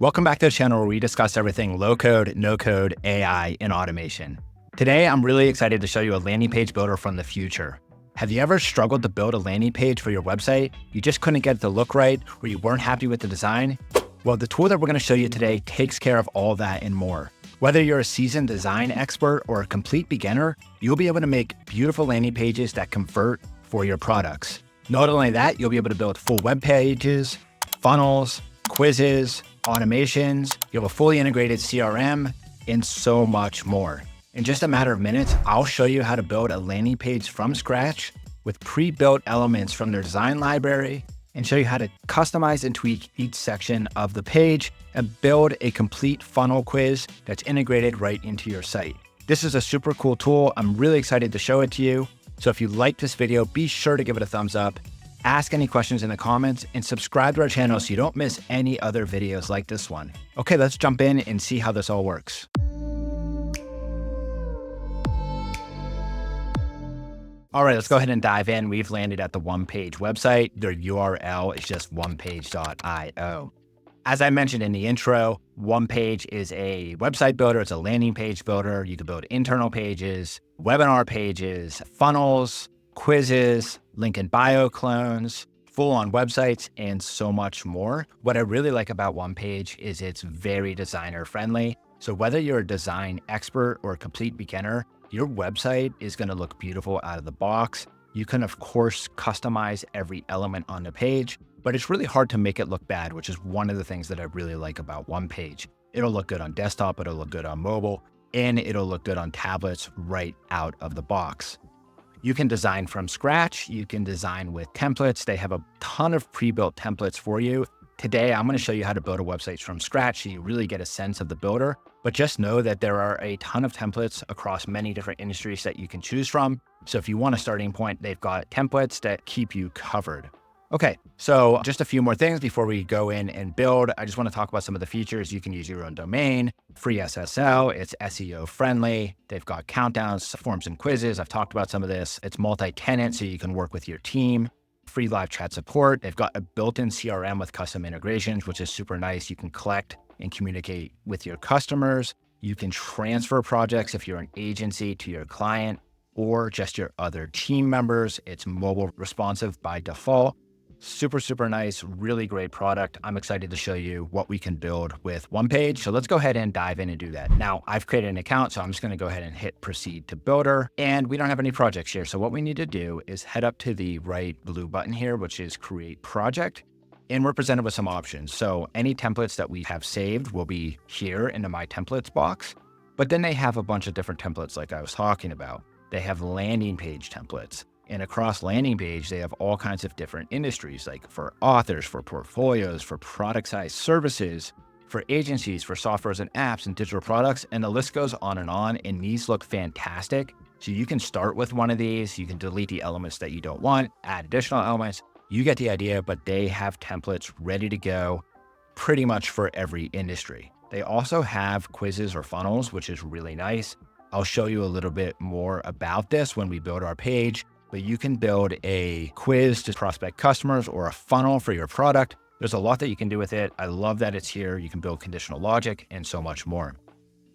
Welcome back to the channel where we discuss everything low code, no code, AI, and automation. Today, I'm really excited to show you a landing page builder from the future. Have you ever struggled to build a landing page for your website? You just couldn't get it to look right, or you weren't happy with the design? Well, the tool that we're going to show you today takes care of all that and more. Whether you're a seasoned design expert or a complete beginner, you'll be able to make beautiful landing pages that convert for your products. Not only that, you'll be able to build full web pages, funnels, quizzes, automations, you have a fully integrated CRM, and so much more. In just a matter of minutes, I'll show you how to build a landing page from scratch with pre-built elements from their design library and show you how to customize and tweak each section of the page and build a complete funnel quiz that's integrated right into your site. This is a super cool tool. I'm really excited to show it to you. So if you like this video, be sure to give it a thumbs up. Ask any questions in the comments and subscribe to our channel so you don't miss any other videos like this one. Okay, let's jump in and see how this all works. All right, let's go ahead and dive in. We've landed at the Onepage website. Their URL is just onepage.io. As I mentioned in the intro, Onepage is a website builder. It's a landing page builder. You can build internal pages, webinar pages, funnels, quizzes, link in bio clones, full-on websites, and so much more. What I really like about Onepage is it's very designer friendly. So whether you're a design expert or a complete beginner, your website is going to look beautiful out of the box. You can, of course, customize every element on the page, but it's really hard to make it look bad, which is one of the things that I really like about Onepage. It'll look good on desktop, it'll look good on mobile, and it'll look good on tablets right out of the box. You can design from scratch. You can design with templates. They have a ton of pre-built templates for you. Today, I'm going to show you how to build a website from scratch so you really get a sense of the builder. But just know that there are a ton of templates across many different industries that you can choose from. So if you want a starting point, they've got templates that keep you covered. Okay, so just a few more things before we go in and build. I just want to talk about some of the features. You can use your own domain, free SSL, it's SEO friendly. They've got countdowns, forms and quizzes. I've talked about some of this. It's multi-tenant, so you can work with your team. Free live chat support. They've got a built-in CRM with custom integrations, which is super nice. You can collect and communicate with your customers. You can transfer projects if you're an agency to your client or just your other team members. It's mobile responsive by default. Super, super nice, really great product. I'm excited to show you what we can build with Onepage. So let's go ahead and dive in and do that. Now, I've created an account, so I'm just going to go ahead and hit proceed to builder. And we don't have any projects here. So what we need to do is head up to the right blue button here, which is create project. And we're presented with some options. So any templates that we have saved will be here in the My Templates box. But then they have a bunch of different templates like I was talking about. They have landing page templates. And across landing page, they have all kinds of different industries, like for authors, for portfolios, for product-sized services, for agencies, for softwares and apps and digital products. And the list goes on. And these look fantastic. So you can start with one of these. You can delete the elements that you don't want, add additional elements. You get the idea, but they have templates ready to go pretty much for every industry. They also have quizzes or funnels, which is really nice. I'll show you a little bit more about this when we build our page. But you can build a quiz to prospect customers or a funnel for your product. There's a lot that you can do with it. I love that it's here. You can build conditional logic and so much more.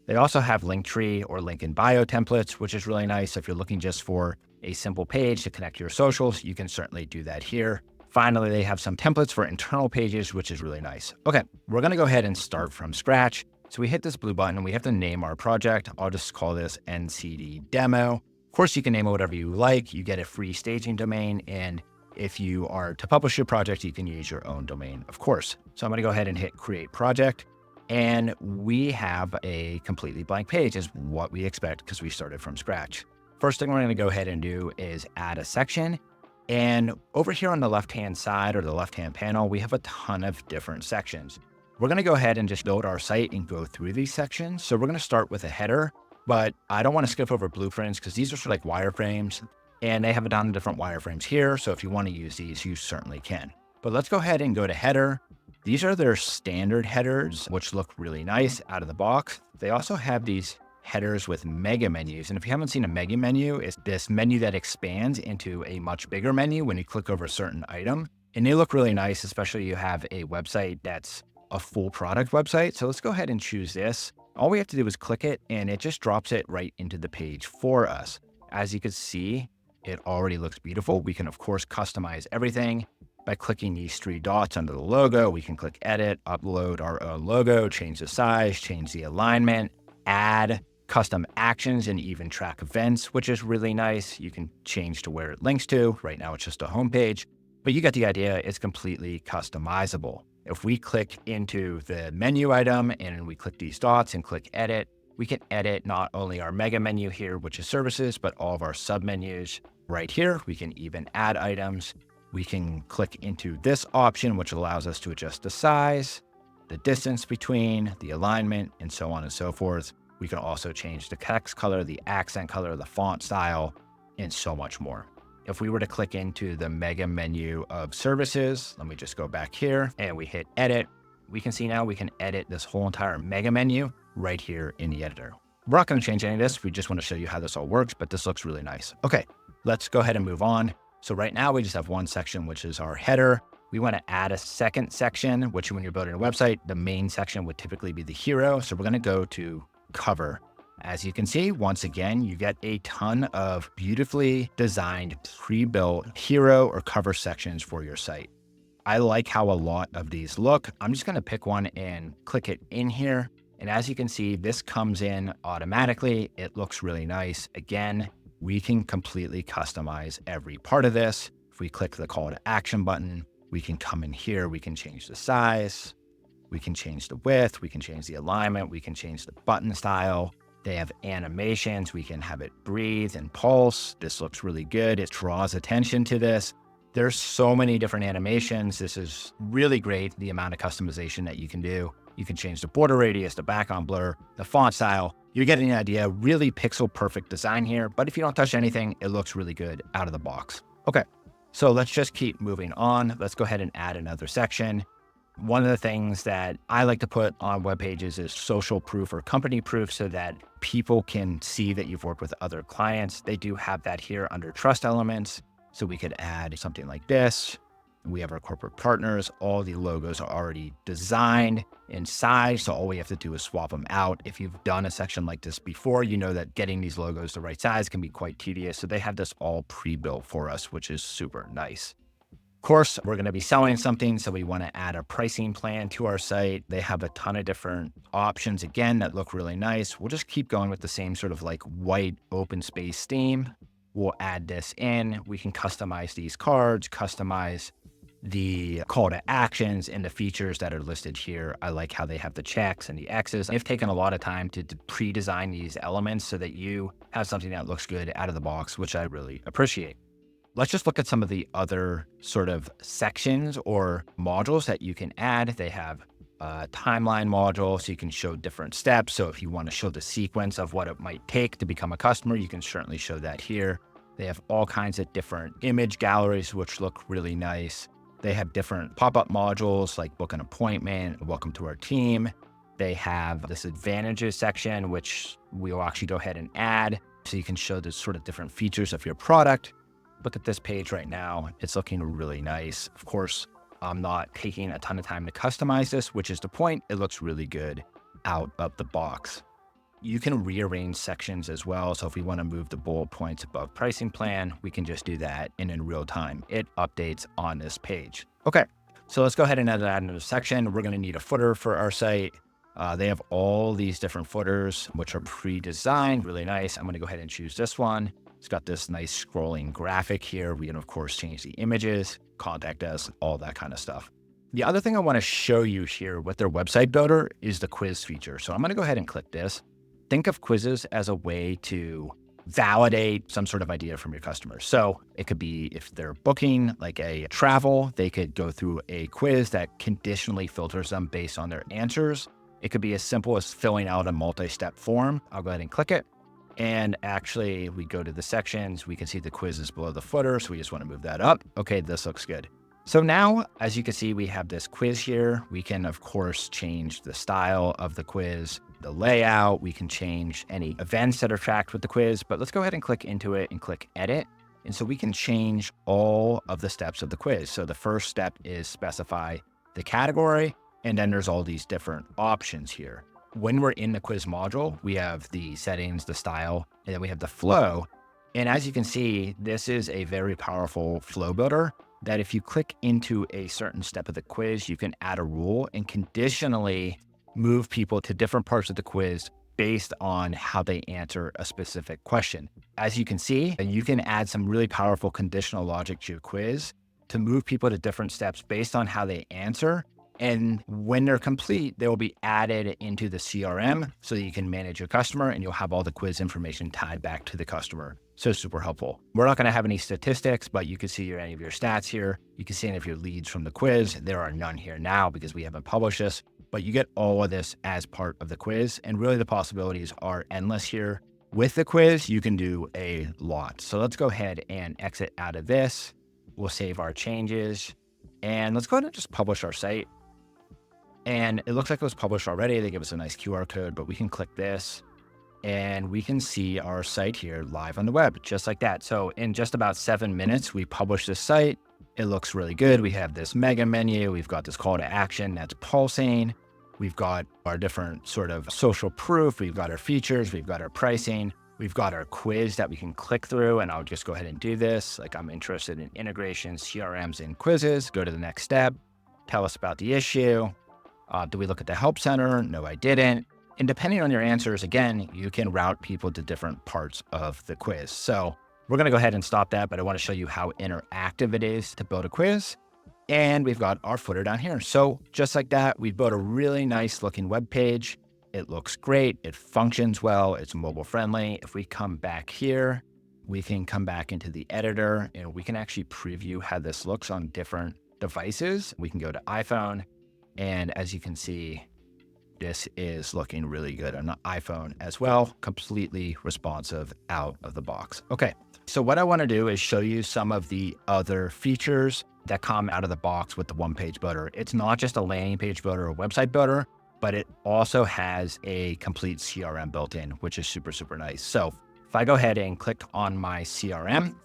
They also have Linktree or link in bio templates, which is really nice. If you're looking just for a simple page to connect your socials, you can certainly do that here. Finally, they have some templates for internal pages, which is really nice. Okay, we're going to go ahead and start from scratch. So we hit this blue button and we have to name our project. I'll just call this NCD Demo. Of course, you can name it whatever you like. You get a free staging domain. And if you are to publish your project, you can use your own domain, of course. So I'm going to go ahead and hit create project. And we have a completely blank page is what we expect because we started from scratch. First thing we're going to go ahead and do is add a section. And over here on the left-hand side or the left-hand panel, we have a ton of different sections. We're going to go ahead and just build our site and go through these sections. So we're going to start with a header. But I don't want to skip over blueprints because these are sort of like wireframes and they have a ton of different wireframes here. So if you want to use these, you certainly can. But let's go ahead and go to header. These are their standard headers, which look really nice out of the box. They also have these headers with mega menus. And if you haven't seen a mega menu, it's this menu that expands into a much bigger menu when you click over a certain item. And they look really nice, especially you have a website that's a full product website. So let's go ahead and choose this. All we have to do is click it and it just drops it right into the page for us. As you can see, it already looks beautiful. We can of course customize everything by clicking these 3 dots under the logo. We can click edit, upload our own logo, change the size, change the alignment, add custom actions, and even track events, which is really nice. You can change to where it links to. Right now it's just a homepage, but you get the idea. It's completely customizable. If we click into the menu item and we click these dots and click edit, we can edit not only our mega menu here, which is services, but all of our submenus right here. We can even add items. We can click into this option, which allows us to adjust the size, the distance between, the alignment, and so on and so forth. We can also change the text color, the accent color, the font style, and so much more. If we were to click into the mega menu of services, let me just go back here and we hit edit. We can see now we can edit this whole entire mega menu right here in the editor. We're not going to change any of this. We just want to show you how this all works, but this looks really nice. Okay, let's go ahead and move on. So right now we just have one section, which is our header. We want to add a second section, which when you're building a website, the main section would typically be the hero. So we're going to go to cover. As you can see, once again, you get a ton of beautifully designed, pre-built hero or cover sections for your site. I like how a lot of these look. I'm just going to pick one and click it in here. And as you can see, this comes in automatically. It looks really nice. Again, we can completely customize every part of this. If we click the call to action button, we can come in here. We can change the size. We can change the width. We can change the alignment. We can change the button style. They have animations. We can have it breathe and pulse. This looks really good. It draws attention to this. There's so many different animations. This is really great, the amount of customization that you can do. You can change the border radius, the background blur, the font style. You're getting an idea. Really pixel perfect design here. But if you don't touch anything, it looks really good out of the box. Okay, so let's just keep moving on. Let's go ahead and add another section. One of the things that I like to put on web pages is social proof or company proof so that people can see that you've worked with other clients. They do have that here under trust elements. So we could add something like this. We have our corporate partners. All the logos are already designed in size. So all we have to do is swap them out. If you've done a section like this before, you know that getting these logos the right size can be quite tedious. So they have this all pre-built for us, which is super nice. Of course, we're going to be selling something, so we want to add a pricing plan to our site. They have a ton of different options, again, that look really nice. We'll just keep going with the same sort of like white open space theme. We'll add this in. We can customize these cards, customize the call to actions and the features that are listed here. I like how they have the checks and the X's. I've taken a lot of time to pre-design these elements so that you have something that looks good out of the box, which I really appreciate. Let's just look at some of the other sort of sections or modules that you can add. They have a timeline module, so you can show different steps. So if you want to show the sequence of what it might take to become a customer, you can certainly show that here. They have all kinds of different image galleries, which look really nice. They have different pop-up modules like book an appointment, welcome to our team. They have this advantages section, which we will actually go ahead and add. So you can show the sort of different features of your product. Look at this page right now. It's looking really nice. Of course, I'm not taking a ton of time to customize this, which is the point. It looks really good out of the box. You can rearrange sections as well. So if we want to move the bullet points above pricing plan, we can just do that. And in real time, it updates on this page. Okay, so let's go ahead and add another section. We're going to need a footer for our site. They have all these different footers, which are pre-designed, really nice. I'm going to go ahead and choose this one. It's got this nice scrolling graphic here. We can, of course, change the images, contact us, all that kind of stuff. The other thing I want to show you here with their website builder is the quiz feature. So I'm going to go ahead and click this. Think of quizzes as a way to validate some sort of idea from your customers. So it could be if they're booking like a travel, they could go through a quiz that conditionally filters them based on their answers. It could be as simple as filling out a multi-step form. I'll go ahead and click it. And actually, we go to the sections. We can see the quiz is below the footer, so we just want to move that up. Okay, this looks good. So now, as you can see, we have this quiz here. We can, of course, change the style of the quiz, the layout. We can change any events that are tracked with the quiz. But let's go ahead and click into it and click Edit. And so we can change all of the steps of the quiz. So the first step is specify the category. And then there's all these different options here. When we're in the quiz module, we have the settings, the style, and then we have the flow. And as you can see, this is a very powerful flow builder that if you click into a certain step of the quiz, you can add a rule and conditionally move people to different parts of the quiz based on how they answer a specific question. As you can see, you can add some really powerful conditional logic to your quiz to move people to different steps based on how they answer. And when they're complete, they will be added into the CRM so that you can manage your customer and you'll have all the quiz information tied back to the customer. So super helpful. We're not going to have any statistics, but you can see any of your stats here. You can see any of your leads from the quiz. There are none here now because we haven't published this, but you get all of this as part of the quiz. And really the possibilities are endless here. With the quiz, you can do a lot. So let's go ahead and exit out of this. We'll save our changes and let's go ahead and just publish our site. And it looks like it was published already. They give us a nice QR code, but we can click this and we can see our site here live on the web, just like that. So in just about 7 minutes, we published this site. It looks really good. We have this mega menu. We've got this call to action that's pulsing. We've got our different sort of social proof. We've got our features. We've got our pricing. We've got our quiz that we can click through, and I'll just go ahead and do this. Like I'm interested in integrations, CRMs, and quizzes. Go to the next step. Tell us about the issue. Do we look at the help center? No, I didn't. And depending on your answers, again, you can route people to different parts of the quiz. So we're going to go ahead and stop that, but I want to show you how interactive it is to build a quiz. And we've got our footer down here. So just like that, we built a really nice looking web page. It looks great. It functions well. It's mobile friendly. If we come back here, we can come back into the editor and we can actually preview how this looks on different devices. We can go to iPhone. And as you can see, this is looking really good on the iPhone as well, completely responsive out of the box. Okay, so what I want to do is show you some of the other features that come out of the box with the one-page builder. It's not just a landing page builder or website builder, but it also has a complete CRM built in, which is super, super nice. So if I go ahead and click on my CRM,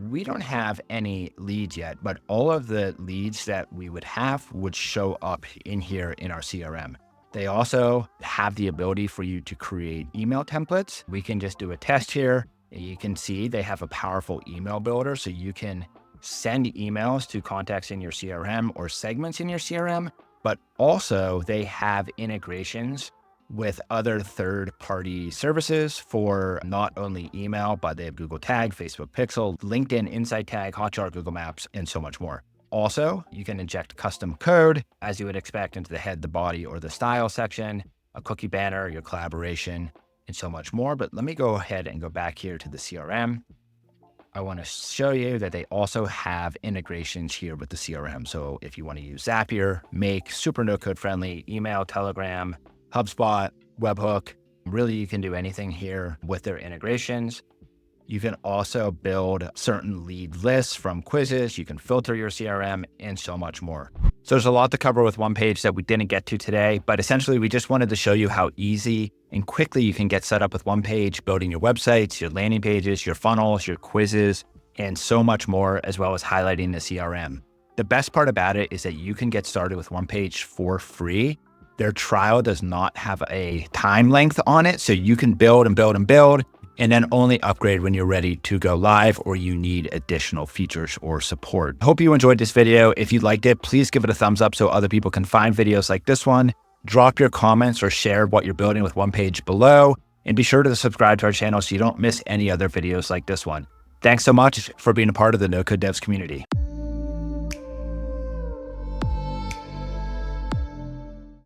we don't have any leads yet, but all of the leads that we would have would show up in here in our CRM. They also have the ability for you to create email templates. We can just do a test here. You can see they have a powerful email builder, so you can send emails to contacts in your CRM or segments in your CRM, but also they have integrations with other third-party services for not only email, but they have Google Tag, Facebook Pixel, LinkedIn Insight Tag, Hotjar, Google Maps, and so much more. Also, you can inject custom code, as you would expect, into the head, the body, or the style section, a cookie banner, your collaboration, and so much more. But let me go ahead and go back here to the CRM. I want to show you that they also have integrations here with the CRM. So if you want to use Zapier, Make, super no-code friendly, email, Telegram, HubSpot, Webhook, really you can do anything here with their integrations. You can also build certain lead lists from quizzes. You can filter your CRM and so much more. So there's a lot to cover with Onepage that we didn't get to today, but essentially we just wanted to show you how easy and quickly you can get set up with Onepage, building your websites, your landing pages, your funnels, your quizzes, and so much more, as well as highlighting the CRM. The best part about it is that you can get started with Onepage for free. Their trial does not have a time length on it, so you can build and build and build, and then only upgrade when you're ready to go live or you need additional features or support. I hope you enjoyed this video. If you liked it, please give it a thumbs up so other people can find videos like this one. Drop your comments or share what you're building with Onepage below, and be sure to subscribe to our channel so you don't miss any other videos like this one. Thanks so much for being a part of the No Code Devs community.